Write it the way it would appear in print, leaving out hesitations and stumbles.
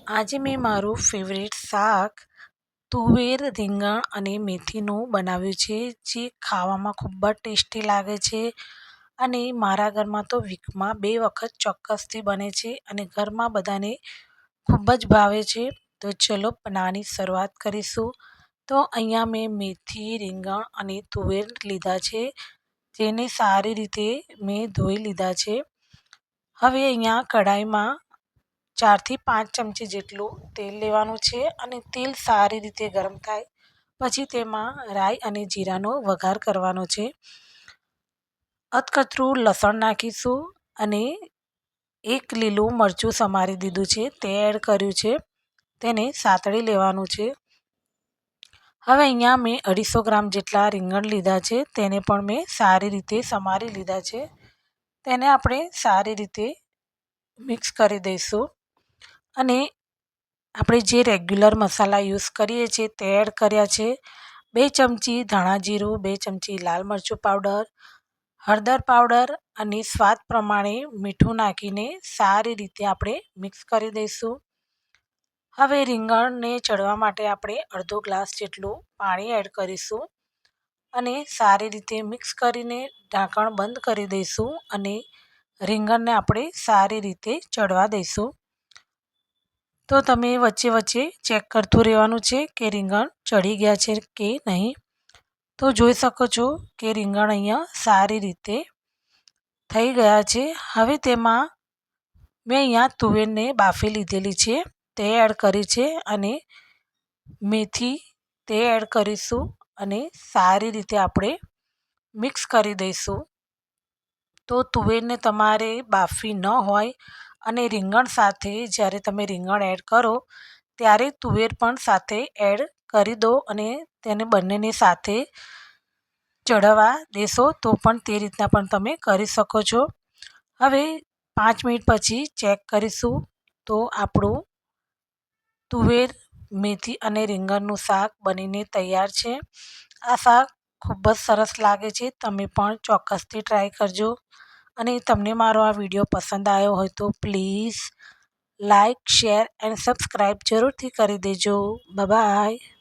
આજે મેં મારું ફેવરેટ શાક તુવેર રીંગણ અને મેથીનું બનાવ્યું છે, જે ખાવામાં ખૂબ જ ટેસ્ટી લાગે છે અને મારા ઘરમાં તો વીકમાં 2 વખત ચોક્કસથી બને છે અને ઘરમાં બધાને ખૂબ જ ભાવે છે. તો ચલો બનાવવાની શરૂઆત કરીશું. તો અહીંયા મેં મેથી, રીંગણ અને તુવેર લીધા છે, જેને સારી રીતે મેં ધોઈ લીધા છે. હવે અહીંયા કઢાઈમાં 4 થી 5 ચમચી જેટલું તેલ લેવાનું છે અને તેલ સારી રીતે ગરમ થાય પછી તેમાં રાઈ અને જીરાનો વઘાર કરવાનો છે. અધકચરું લસણ નાખીશું અને 1 લીલું મરચું સમારી દીધું છે તે એડ કર્યું છે. તેને સાતળી લેવાનું છે. હવે અહીંયા મેં 250 ગ્રામ જેટલા રીંગણ લીધા છે, તેને પણ મેં સારી રીતે સમારી લીધા છે. તેને આપણે સારી રીતે મિક્સ કરી દઈશું અને આપણે જે રેગ્યુલર મસાલા યુઝ કરીએ છીએ તે એડ કર્યા છે. 2 ચમચી ધાણા જીરું, 2 ચમચી લાલ મરચું પાવડર, હળદર પાવડર અને સ્વાદ પ્રમાણે મીઠું નાખીને સારી રીતે આપણે મિક્સ કરી દઈશું. હવે રીંગણને ચડવા માટે આપણે અડધો ગ્લાસ જેટલું પાણી એડ કરીશું અને સારી રીતે મિક્સ કરીને ઢાંકણ બંધ કરી દઈશું અને રીંગણને આપણે સારી રીતે ચડવા દઈશું. તો તમે વચ્ચે વચ્ચે ચેક કરતું રહેવાનું છે કે રીંગણ ચડી ગયા છે કે નહીં. તો જોઈ શકો છો કે રીંગણ અહીંયા સારી રીતે થઈ ગયા છે. હવે તેમાં મેં અહીંયા તુવેરને બાફી લીધેલી છે તે એડ કરી છે અને મેથી તે એડ કરીશું અને સારી રીતે આપણે મિક્સ કરી દઈશું. તો તુવેરને તમારે બાફી ન હોય અને રીંગણ સાથે જ્યારે તમે રીંગણ એડ કરો ત્યારે તુવેર પણ સાથે એડ કરી દો અને તેને બંનેને સાથે ચડવા દેશો તો પણ તે રીતના પણ તમે કરી શકો છો. હવે 5 મિનિટ પછી ચેક કરીશું તો આપણું તુવેર, મેથી અને રીંગણનું શાક બનીને તૈયાર છે. આ શાક ખૂબ જ સરસ લાગે છે. તમે પણ ચોક્કસથી ટ્રાય કરજો અને તમને મારો આ વિડીયો પસંદ આવ્યો હોય તો please like, share and subscribe જરૂરથી કરી દેજો. Bye bye.